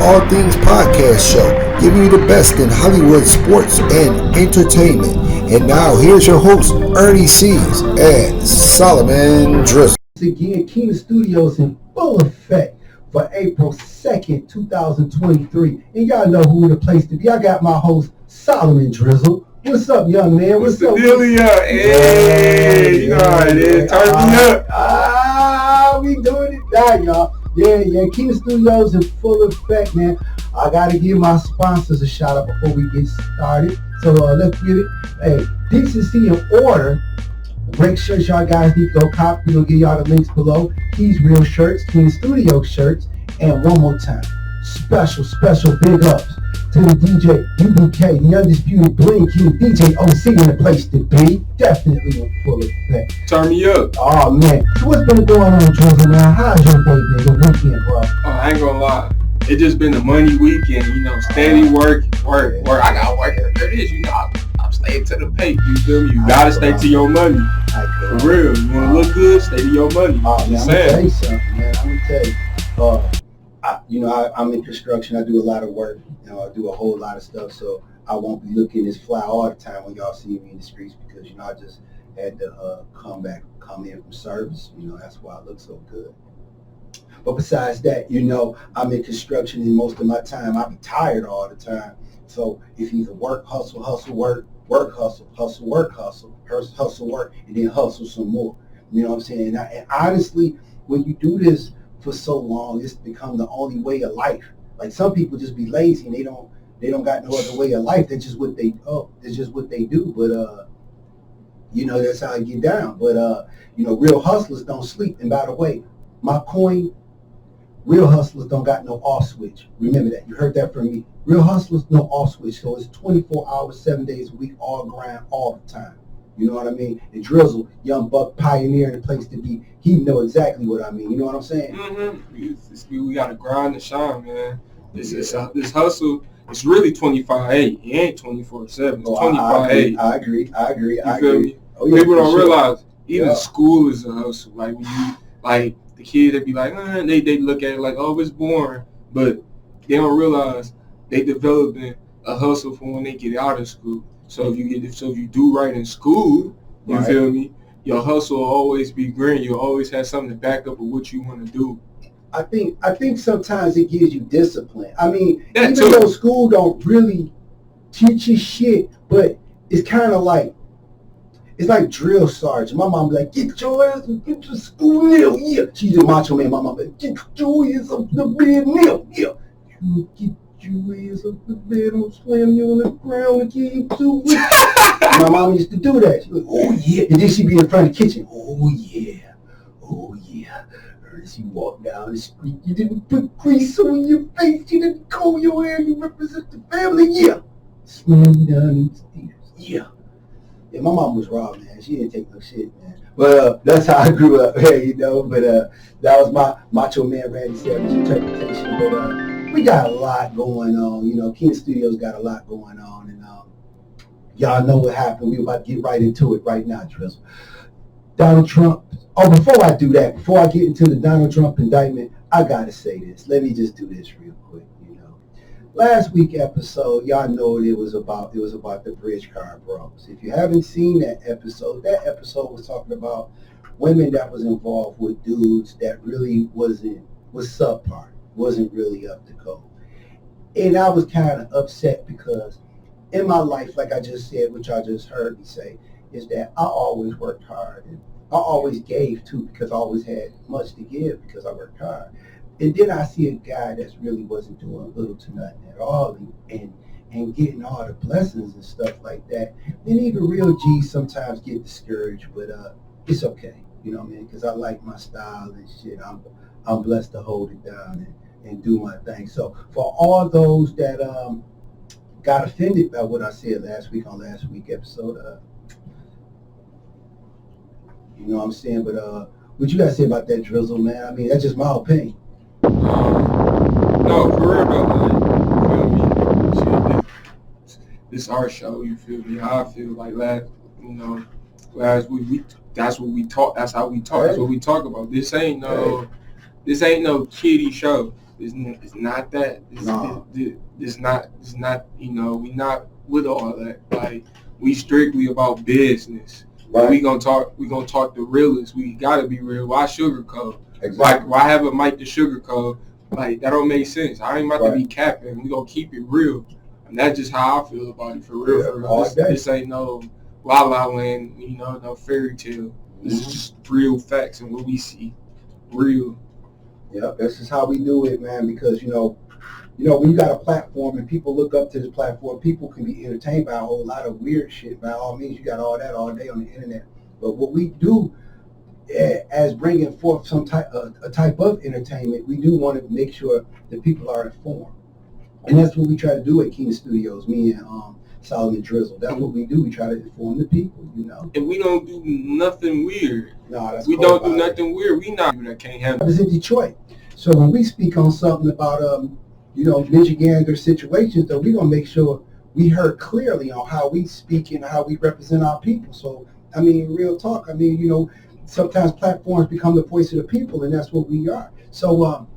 All Things Podcast Show, giving you the best in Hollywood sports and entertainment. And now here's your host, Ernie C's and Solomon Drizzle. Again, Keenan Studios in full effect for April 2nd, 2023. And y'all know who the place to be. I got my host, Solomon Drizzle. What's up, young man? What's up? Hey, you know how it is. Turn me up. We doing it now, y'all. Yeah. Keenan Studios in full effect, man. I got to give my sponsors a shout out before we get started. So let's get it. Hey, decency and order. Great shirts y'all guys need to go cop. We'll give y'all the links below. Keys Real Shirts, Keenan Studio shirts. And one more time, special big ups to the DJ UBK, the Undisputed Bling King, DJ OC in the place to be. Definitely in full effect. Turn me up. Oh, man. So what's been going on, Drizzle, man? How's your day been, the weekend, bro? Oh, I ain't gonna lie. It just been a money weekend, steady work. I got work. There it is, I'm slave to the pay. You feel me? You gotta stay to your money. For real. You wanna look good, stay to your money. Oh, man, I'm gonna tell you something, man. I'm gonna tell you. I'm in construction. I do a lot of work. I do a whole lot of stuff, so I won't be looking this fly all the time when y'all see me in the streets because, I just had to come in from service. That's why I look so good. But besides that, I'm in construction and most of my time I be tired all the time. So it's either work, hustle, work, hustle, work, hustle, work, and then hustle some more. You know what I'm saying? And honestly, when you do this for so long, it's become the only way of life. Like some people just be lazy and they don't got no other way of life. That's just what they do. But that's how I get down. But real hustlers don't sleep. And by the way, my coin, real hustlers don't got no off switch. Remember that. You heard that from me. Real hustlers, no off switch. So it's 24 hours, 7 days a week, all grind, all the time. You know what I mean? And Drizzle, young buck pioneer in the place to be, he know exactly what I mean. You know what I'm saying? Mm-hmm. We got to grind and shine, man. This hustle, it's really 25/8. It ain't 24/7. It's 25/8. I agree. You feel me? Oh, yeah, people don't sure. realize even school is a hustle. Like when you the kids, they be like, they look at it like, oh, it's boring, but they don't realize they developing a hustle for when they get out of school. So if you do right in school, you feel me? Your hustle will always be green. You'll always have something to back up of what you want to do. I think sometimes it gives you discipline. I mean, even though school don't really teach you shit, but it's kind of like, it's like drill sergeant. My mom be like, get your ass and get your school nil. Yeah. She's a macho man. My mom be like, get your ass up the bed nil. Yeah. You get your ass up the bed, I'll slam you on the ground and give you to it. My mom used to do that. She was like, oh yeah. And then she'd be in front of the kitchen. Oh yeah. As you walk down the street, you didn't put grease on your face, you didn't comb your hair, you represent the family. Yeah. Slam you down the stairs. Yeah. Yeah, my mom was raw, man. She didn't take no shit, man. But that's how I grew up, But that was my Macho Man Randy Savage interpretation. But we got a lot going on. Keenan Studios got a lot going on. And y'all know what happened. We're about to get right into it right now, Drizzle. Donald Trump. Oh, before I do that, before I get into the Donald Trump indictment, I got to say this. Let me just do this real quick, Last week episode, y'all know it was about the bridge car bros. If you haven't seen that episode was talking about women that was involved with dudes that really was subpar, wasn't really up to code. And I was kind of upset because in my life, like I just said, which y'all just heard me say, is that I always worked hard and I always gave too because I always had much to give because I worked hard. And then I see a guy that really wasn't doing little to nothing at all and getting all the blessings and stuff like that. Then even real G's sometimes get discouraged, but it's okay, because I like my style and shit. I'm blessed to hold it down and do my thing. So for all those that got offended by what I said last week on last week's episode, you know what I'm saying? But what you guys say about that, Drizzle, man? I mean, that's just my opinion. No, for real though, man. You feel me? This our show, you feel me? How I feel like last week that's what we talk. That's how we talk. That's what we talk about. This ain't no kiddie show. It's not that. No. It's not. You know, we not with all that. Like we strictly about business. Right. We gonna talk the realest. We gotta be real. Why sugarcoat? Exactly. Why have a mic to sugarcoat? Like that don't make sense. I ain't about to be capping. We gonna keep it real. And that's just how I feel about it, for real. Yeah, for real. This ain't no La La Land, you know, no fairy tale. This is just real facts and what we see. Real. Yeah, this is how we do it, man, because, you know, when you got a platform and people look up to this platform, people can be entertained by a whole lot of weird shit. By all means, you got all that all day on the internet. But what we do as bringing forth a type of entertainment, we do want to make sure that people are informed. And that's what we try to do at Keenan Studios, me and Solomon Drizzle. That's what we do. We try to inform the people, you know. And we don't do nothing weird. No, that's we don't do nothing weird. We not that can't handle. I was in Detroit. So when we speak on something about, you know, Michigander situations, though, we're going to make sure we heard clearly on how we speak and how we represent our people. So, I mean, real talk. I mean, you know, sometimes platforms become the voice of the people, and that's what we are. So,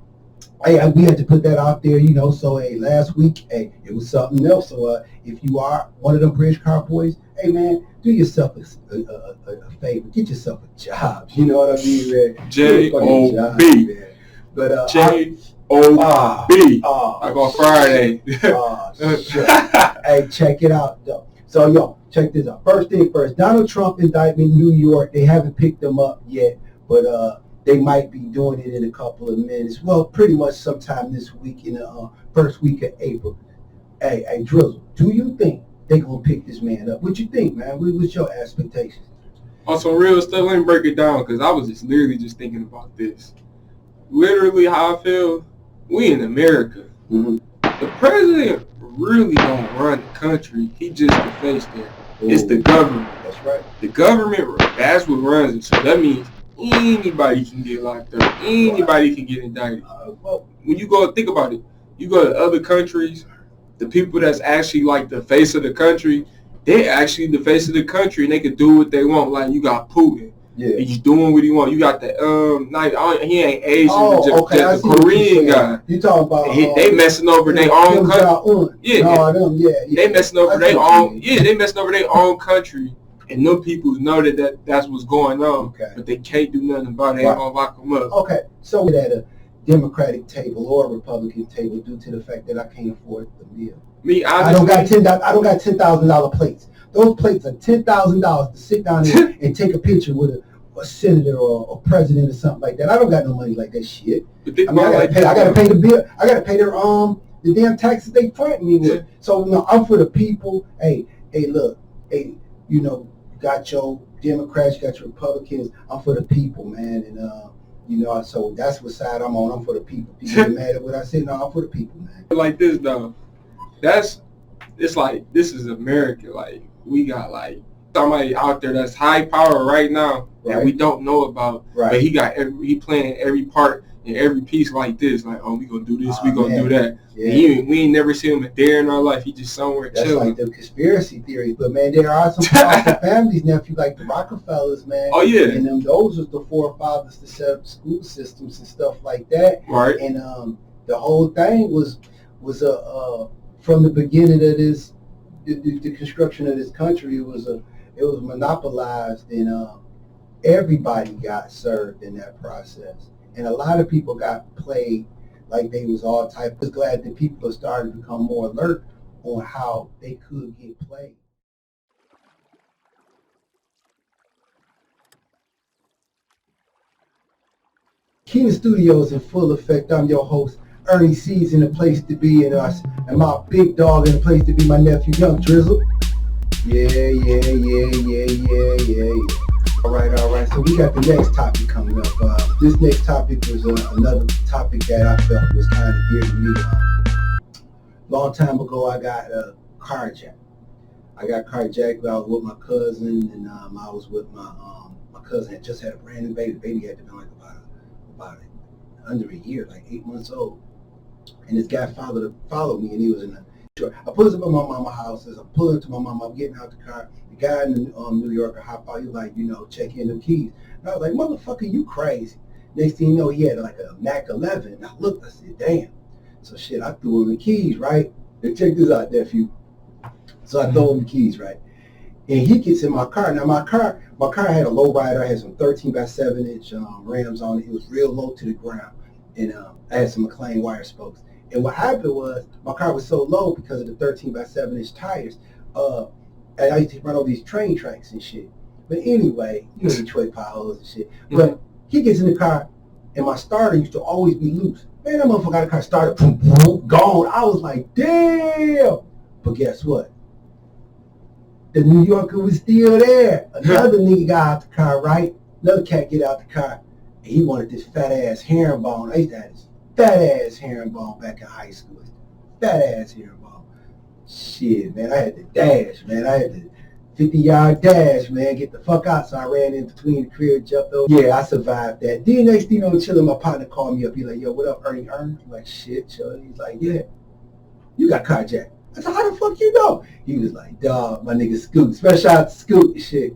hey, we had to put that out there, you know. So, hey, last week, hey, it was something else. So, if you are one of them bridge car boys, hey, man, do yourself a favor. Get yourself a job. You know what I mean, man? J-O-B. But J-O-B. Like on Friday. Shit. Hey, check it out, though. So, yo, check this out. First thing first, Donald Trump indictment in New York, they haven't picked them up yet, but they might be doing it in a couple of minutes. Well, pretty much sometime this week, in the first week of April. Hey, Drizzle, do you think they're going to pick this man up? What you think, man? What's your expectations? On some real stuff, let me break it down, because I was just literally just thinking about this. Literally how I feel, we in America. Mm-hmm. The president really don't run the country. He just the face there. Ooh. It's the government. That's right. The government, that's what runs it. So that means anybody can get locked up. Anybody can get indicted. When you go think about it, you go to other countries, the people that's actually like the face of the country, they're actually the face of the country, and they can do what they want. Like you got Putin. Yeah. He's doing what he want. You got the he ain't Asian, okay, just the Korean guy. You talking about they messing over their own country. They messing over their own. Yeah, they messing over their own country, and them people know that's what's going on. Okay. But they can't do nothing about it. They ain't gonna lock them up. Okay, so at a Democratic table or a Republican table, due to the fact that I can't afford the meal. I don't got $10,000 plates. Those plates are $10,000 to sit down there and take a picture with a senator or a president or something like that. I don't got no money like that shit. I gotta pay the bill. I gotta pay the damn taxes they front me with. So no, I'm for the people. Hey, look, hey, you know, got your Democrats, you got your Republicans. I'm for the people, man, and you know, so that's what side I'm on. I'm for the people. People get mad at what I said. No, I'm for the people, man. Like this though, it's like this is America. Like we got like somebody out there that's high power right now that we don't know about. Right. But he playing every part and every piece like this. Like, oh, we gonna do this, we gonna do that. Yeah. We ain't never seen him a day in our life. He just somewhere chilling. That's like the conspiracy theories. But man, there are some powerful families, nephew, like the Rockefellers, man. Oh yeah. And those was the forefathers to set up school systems and stuff like that. Right. And the whole thing was from the beginning of this, the construction of this country, it was monopolized, and everybody got served in that process. And a lot of people got played like they was all type. I was glad that people are starting to become more alert on how they could get played. Keenan Studios in full effect. I'm your host, Ernie C's, in the place to be, and my big dog in the place to be, my nephew, Young Drizzle. Yeah. All right. So we got the next topic coming up. This next topic was another topic that I felt was kind of dear to me. Long time ago, I got carjacked. I was with my cousin, and I was with my cousin had just had a brand new baby. The baby had been like about under a year, like 8 months old. And this guy followed me, and he was in the truck. I pulled up at my mama's house. As I pull into my mama, I'm getting out the car. The guy in the New Yorker hop out. He was like, check in the keys. And I was like, motherfucker, you crazy. Next thing you know, he had like a Mac 11. And I looked, I said, damn. So shit, I threw him the keys, right? And check this out, nephew. So I throw him the keys, right? And he gets in my car. Now my car had a low rider. I had some 13x7-inch rims on it. It was real low to the ground. And I had some McLean wire spokes. And what happened was my car was so low because of the 13x7-inch tires. And I used to run over these train tracks and shit. But anyway, you know, Detroit potholes and shit. But he gets in the car, and my starter used to always be loose. Man, that motherfucker got the car started, boom, boom, gone. I was like, damn. But guess what? The New Yorker was still there. Another nigga got out the car, right? Another cat get out the car, and he wanted this fat-ass herringbone. I used to have this fat-ass herringbone back in high school. Fat-ass herringbone. Shit, man, I had to dash, man. I had to 50-yard dash, man, get the fuck out. So I ran in between the crib, jumped over. Yeah, I survived that. Then next thing you know, I'm chilling, my partner called me up. He's like, yo, what up, Ernie? I'm like, shit, chill. He's like, yeah, you got carjacked. I said, how the fuck you know? He was like, dog, my nigga Scoot. Special out to Scoot and shit.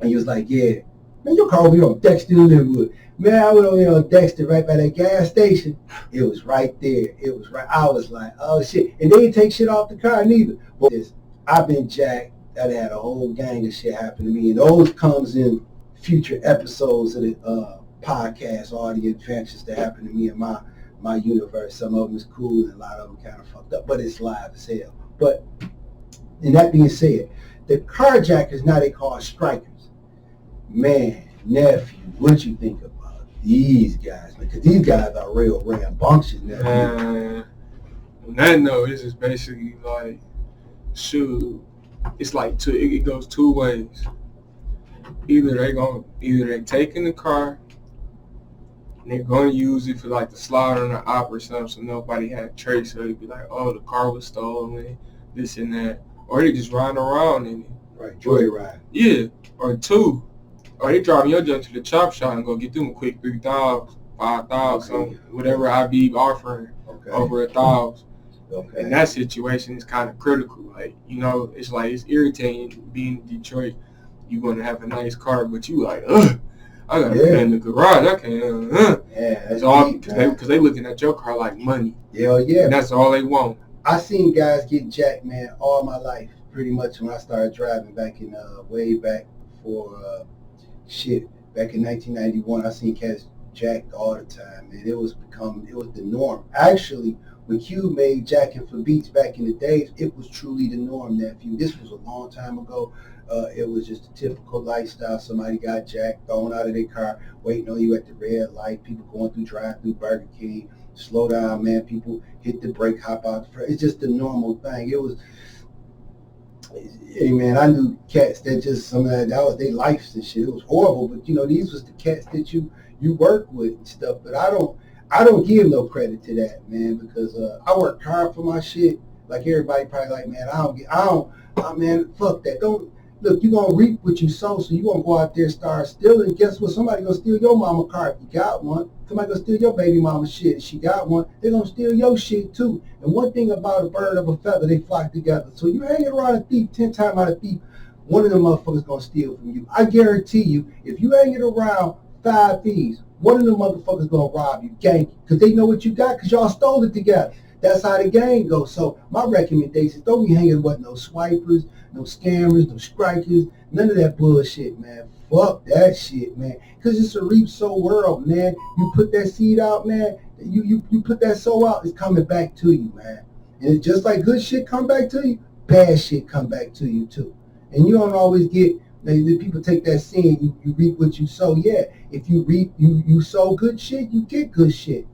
And he was like, yeah. Man, your car over here on Dexter in Linwood. Man, I went over here on Dexter right by that gas station. It was right there. It was right. I was like, oh, shit. And they didn't take shit off the car neither. But I've been jacked. That had a whole gang of shit happen to me. And those comes in future episodes of the podcast, all the adventures that happened to me in my universe. Some of them is cool and a lot of them kind of fucked up. But it's live as hell. But, and that being said, the carjackers, now they call strikers. Man, nephew, what you think about these guys? Because these guys are real rambunctious, nephew. On that note, this is basically like, shoot, it's like it goes two ways. Either they taking the car and they're gonna use it for like the slaughter and the op or something, so nobody had trace. So they'd be like, oh, the car was stolen, this and that, or they just riding around in it. Right, joyride. Yeah, or two, or they driving your junk to the chop shop and go get them a quick 3,000, 5,000, okay, whatever I be offering, okay, over 1,000. Okay. In that situation, it's kind of critical. Like, you know, it's like, it's irritating being in Detroit. You want to have a nice car, but you like, I got to put it in the garage. I can't, Yeah, it's all because they looking at your car like money. Yeah, yeah. And that's all they want. I seen guys get jacked, man, all my life. Pretty much when I started driving back in, way back for, back in 1991, I seen cats jacked all the time, man. It was the norm. Actually, when Q made jacking for beats back in the days, it was truly the norm, nephew. This was a long time ago. It was just a typical lifestyle. Somebody got jacked, thrown out of their car, waiting on you at the red light, people going through drive-through Burger King, slow down, man, people hit the brake, hop out. It's just a normal thing. It was, hey, man, I knew cats that just, some of that was their lives and shit. It was horrible, but, you know, these was the cats that you work with and stuff, but I don't give no credit to that, man, because I worked hard for my shit. Like everybody probably like, man, man, fuck that. Look, you gonna reap what you sow, so you gonna go out there and start stealing. Guess what? Somebody gonna steal your mama car if you got one. Somebody gonna steal your baby mama shit if she got one. They gonna steal your shit too. And one thing about a bird of a feather, they flock together. So you hanging around a thief, 10 times out of thief, one of them motherfuckers gonna steal from you. I guarantee you, if you hanging around 5 thieves, one of them motherfuckers gonna rob you, gank you, because they know what you got, because y'all stole it together. That's how the game goes. So my recommendation, don't be hanging with no swipers, no scammers, no strikers, none of that bullshit, man. Fuck that shit, man. Because it's a reap sow world, man. You put that seed out, man, you put that sow out, it's coming back to you, man. And it's just like good shit come back to you, bad shit come back to you too. And you don't always get, the people take that saying, you reap what you sow. Yeah, if you reap, you sow good shit, you get good shit.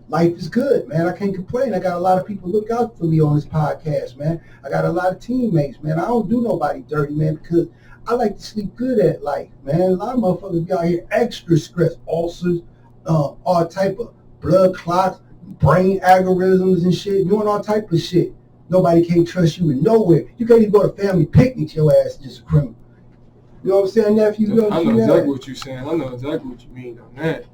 Life is good, man. I can't complain. I got a lot of people look out for me on this podcast, man. I got a lot of teammates, man. I don't do nobody dirty, man, because I like to sleep good at life, man. A lot of motherfuckers be out here extra stress, ulcers, all type of blood clots, brain aneurysms and shit, doing all type of shit. Nobody can't trust you in nowhere. You can't even go to family picnics, your ass is just a criminal. You know what I'm saying, nephew? You know I know exactly what you're saying. I know exactly what you mean on that.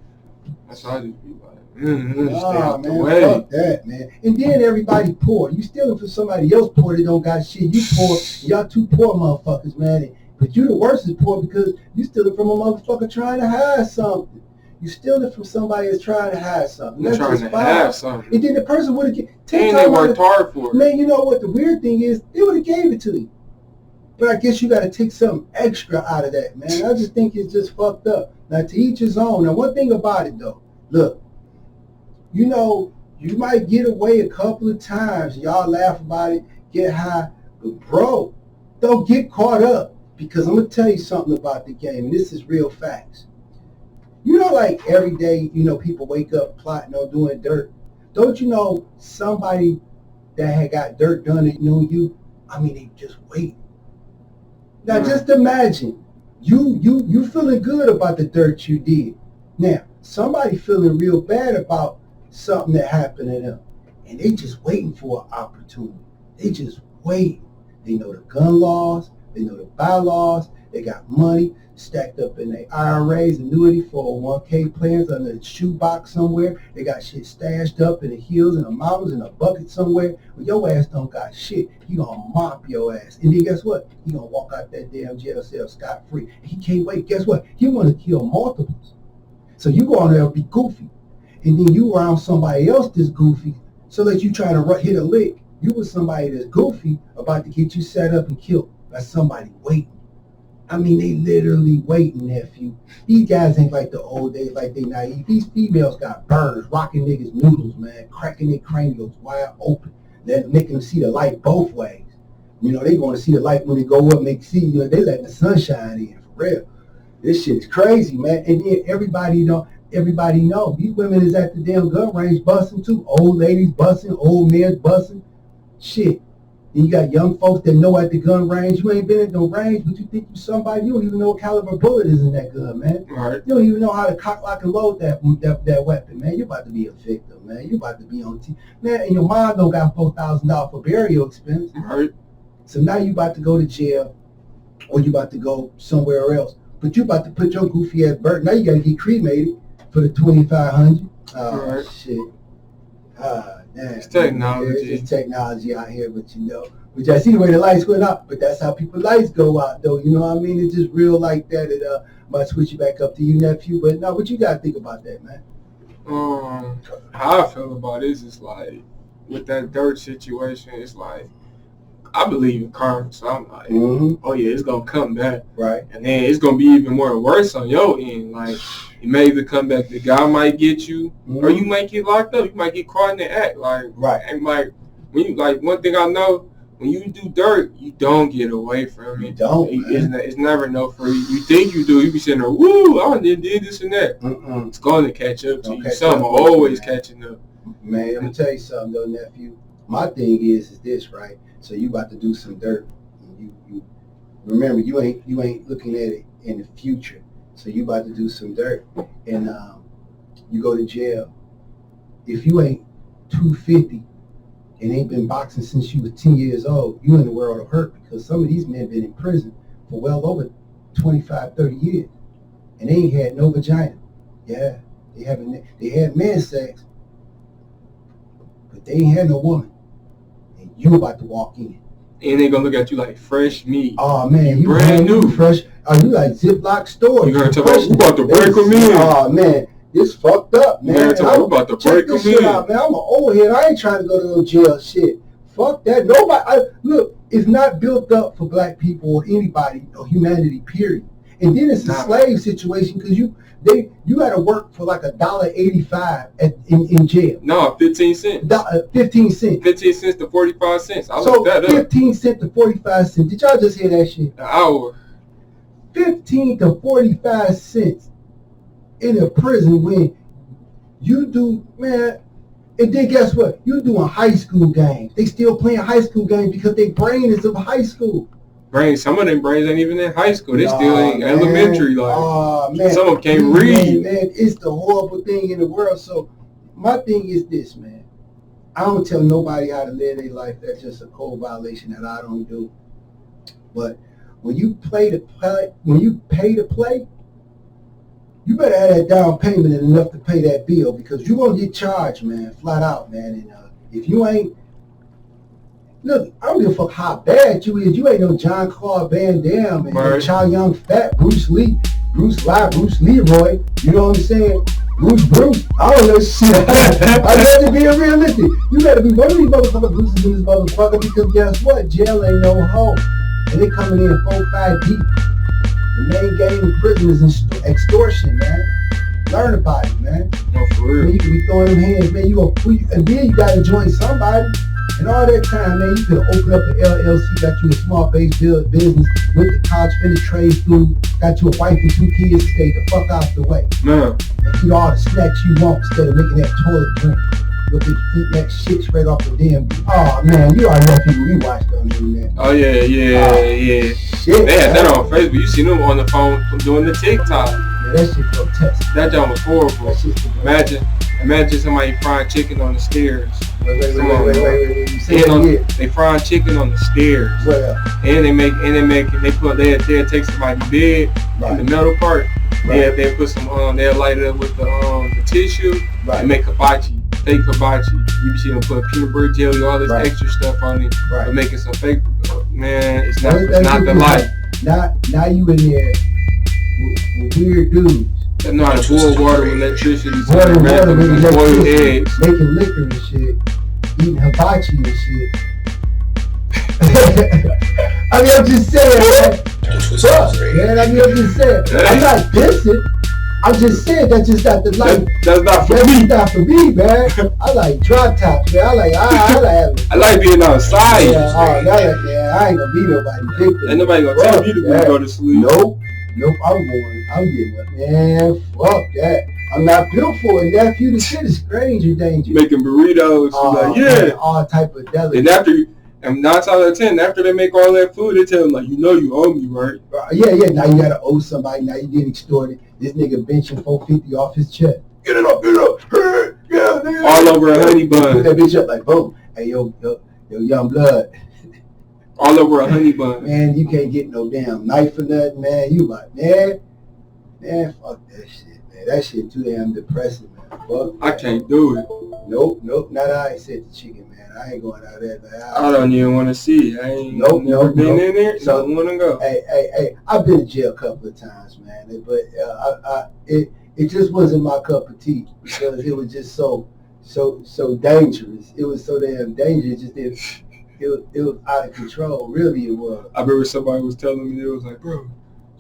That's why I just be like, stay out the way. Fuck that, man. And then everybody poor. You stealing from somebody else poor that don't got shit. You poor. Y'all two poor motherfuckers, man. But you the worst is poor because you stealing from a motherfucker trying to hide something. You steal it from somebody that's trying to hide something. You're trying to have something. And then the person would have... And they worked hard for it. Man, you know what the weird thing is? They would have gave it to you. But I guess you got to take something extra out of that, man. I just think it's just fucked up. Now, to each his own. Now, one thing about it, though. Look, you know, you might get away a couple of times. Y'all laugh about it, get high. But, bro, don't get caught up. Because I'm going to tell you something about the game. And this is real facts. You know, like every day, you know, people wake up plotting or doing dirt. Don't you know somebody that had got dirt done that knew you? I mean, they just wait. Now, just imagine, you feeling good about the dirt you did. Now, somebody feeling real bad about something that happened to them. And they just waiting for an opportunity. They just wait. They know the gun laws. They know the bylaws. They got money stacked up in their IRAs, annuity, 401k plans under the shoebox somewhere. They got shit stashed up in the hills and the mountains in a bucket somewhere. When your ass don't got shit, he gonna mop your ass. And then guess what? He gonna walk out that damn jail cell scot-free. He can't wait. Guess what? He wanna kill multiples. So you go on there and be goofy. And then you around somebody else that's goofy, so that you try to hit a lick. You with somebody that's goofy about to get you set up and killed by somebody waiting. I mean, they literally waiting, nephew. These guys ain't like the old days, like they naive. These females got burners, rocking niggas' noodles, man, cracking their cranials wide open, making them see the light both ways. You know, they want to see the light when they go up and they see, you know, they letting the sunshine in, for real. This shit is crazy, man. And then everybody know, these women is at the damn gun range busting too. Old ladies busting, old men busting. Shit. Then you got young folks that know at the gun range. You ain't been at no range, but you think you somebody. You don't even know what caliber bullet is in that gun, man. Right. You don't even know how to cock, lock, and load that weapon, man. You're about to be a victim, man. You're about to be on TV. Man, and your mom don't got $4,000 for burial expense. Right. So now you about to go to jail, or you about to go somewhere else. But you about to put your goofy ass bird. Now you got to get cremated for the $2,500. Oh, right. Shit. Damn, it's technology. It's technology out here, but you know, which I see the way the lights went up, but that's how people's lights go out, though. You know what I mean? It's just real like that. It might switch you back up to you, nephew. But no, what you got to think about that, man? How I feel about it is it's like, with that dirt situation, it's like, I believe in karma, so I'm like, oh yeah, it's gonna come back, right? And then it's gonna be even more worse on your end. Like, you may either come back, the guy might get you, or you might get locked up. You might get caught in the act, like, right? And like, when you, like, one thing I know, when you do dirt, you don't get away from it. You don't. It's never no free. You think you do, you be sitting there, woo, I did this and that. It's going to catch up to you. Something always catching up. Man, I'm gonna tell you something though, nephew. My thing is this, right? So you about to do some dirt. You remember, you ain't looking at it in the future. So you about to do some dirt, and you go to jail. If you ain't 250 and ain't been boxing since you was 10 years old, you in the world of hurt, because some of these men been in prison for well over 25, 30 years, and they ain't had no vagina. Yeah, they had man sex, but they ain't had no woman. You about to walk in. And they gonna look at you like fresh meat. Oh man, you brand new. Fresh. Oh, you like Ziploc stores. You gonna tell me we about to break them in. Oh man, this fucked up, man. You gonna tell me we about to break them in. Out, man. I'm an old head. I ain't trying to go to no jail shit. Fuck that. Nobody. Look, it's not built up for black people or anybody or humanity. Period. And then it's a slave situation, because you got to work for like $1.85 in jail. No, 15 cents. 15 cents. 15 cents to 45 cents. I so looked that up. 15 cents to 45 cents. Did y'all just hear that shit? An hour. 15 to 45 cents in a prison when you do, man. And then guess what? You doing high school games. They still playing high school games because their brain is of high school. Some of them brains ain't even in high school. They still ain't elementary. Like, man. Some of them can't read. Man, it's the horrible thing in the world. So my thing is this, man. I don't tell nobody how to live their life. That's just a code violation that I don't do. But when you pay to play, you better have that down payment and enough to pay that bill, because you're gonna get charged, man, flat out, man. And if you ain't, look, I don't give a fuck how bad you is. You ain't no John Claude Van Damme and no Chow Yun Fat, Bruce Lee. Bruce Leroy, you know what I'm saying? Bruce, I don't know shit. I got to be realistic. You gotta be one of these motherfuckers Bruce's in this motherfucker because guess what? Jail ain't no home. And they coming in 4-5 deep. The main game in prison is extortion, man. Learn about it, man. No, for real. Man, you can be throwing them hands, man. And then you gotta join somebody. And all that time, man, you could have opened up an LLC, got you a small base business, went to college, finished trade school, got you a wife and 2 kids, stay the fuck out the way. Man. And eat all the snacks you want instead of making that toilet drink. Look at eating that shit straight off the damn. Oh man, you already know people we watched on the internet. Oh yeah. Shit, they had that on Facebook. You seen them on the phone doing the TikTok. Man, that shit grotesque. That job was horrible. That shit's Imagine somebody frying chicken on the stairs. Wait. They frying chicken on the stairs. Well, And they'll take somebody's bed in the metal part. Right. They'll put some they'll light it up with the tissue and make fake hibachi. You see them put peanut butter jelly, all this extra stuff on it. Right. But making some fake man, it's not the life. Now you in there with weird dudes. They know how to boil water with electricity, boiled eggs, making liquor and shit, eating hibachi and shit. I mean, I'm just saying, man. Fuck, man. I mean, I'm just saying. I'm not dissing. I'm just saying that's just not the life. That's not for me. That's not for me, man. I like drop tops, man. I like being outside. Yeah, I ain't gonna be nobody victim. Ain't nobody gonna tell me to go to sleep. Nope, I'm getting up, man. Fuck that. I'm not built for it. Nephew, the shit is stranger danger. Making burritos, man, all type of delicacies. And 9 times out of 10, after they make all that food, they tell them you owe me, right? Yeah. Now you gotta owe somebody. Now you get extorted. This nigga benching 450 off his check. Get it up. Hey, yeah, nigga. All over a honey bun. Put that bitch up like boom. Hey, yo, young blood. All over a honey bun. Man, you can't get no damn knife or nothing, man. You like, man, fuck that shit, man. That shit too damn depressing, man. Fuck. I can't do it. Nope. Not I ain't said the chicken, man. I ain't going out there. Man. I don't even want to see it. I ain't never been in there. So don't want to go. Hey, I've been to jail a couple of times, man. But it just wasn't my cup of tea because it was just so dangerous. It was so damn dangerous. It was out of control. Really, it was. I remember somebody was telling me, it was like, bro.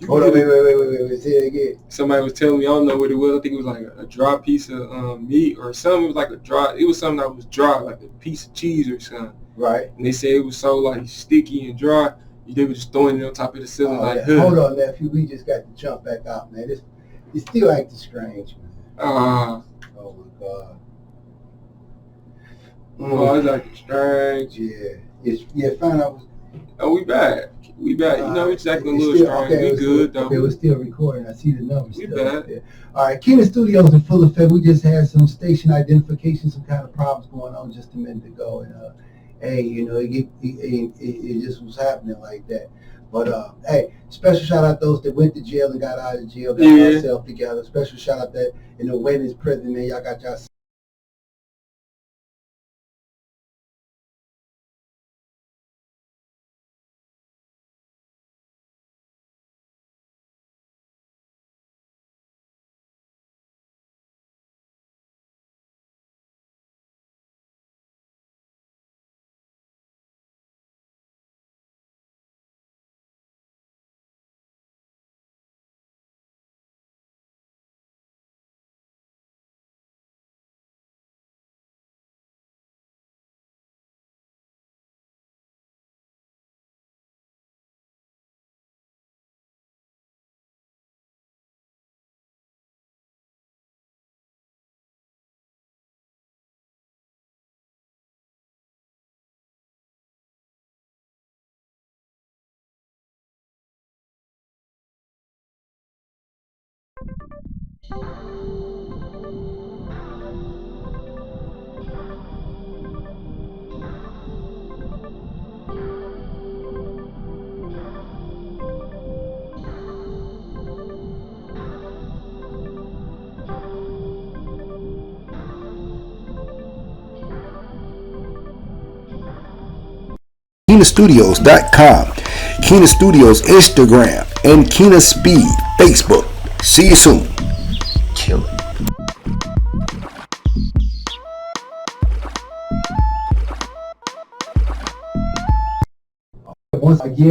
Hold on, wait. Say it again. Somebody was telling me, I don't know what it was. I think it was like a dry piece of meat or something. It was like it was something that was dry, like a piece of cheese or something. Right. And they said it was so like sticky and dry. They were just throwing it on top of the ceiling Hold on, nephew. We just got to jump back out, man. It's still acting strange, man. Oh my God. Oh, it's acting strange. Yeah. Find out. Oh, we back. It's acting a little strange. We good, though. Okay, we're still recording. I see the numbers. We back. All right, Keenan Studios in full effect. We just had some station identification, some kind of problems going on just a minute ago. And, it just was happening like that. But, hey, special shout out those that went to jail and got out of jail, got ourselves together. Special shout out that, when it's prison, man, y'all got y'all. KeenaStudios.com, Keena Studios Instagram, and Keena Speed Facebook. See you soon. Kill it. Once I get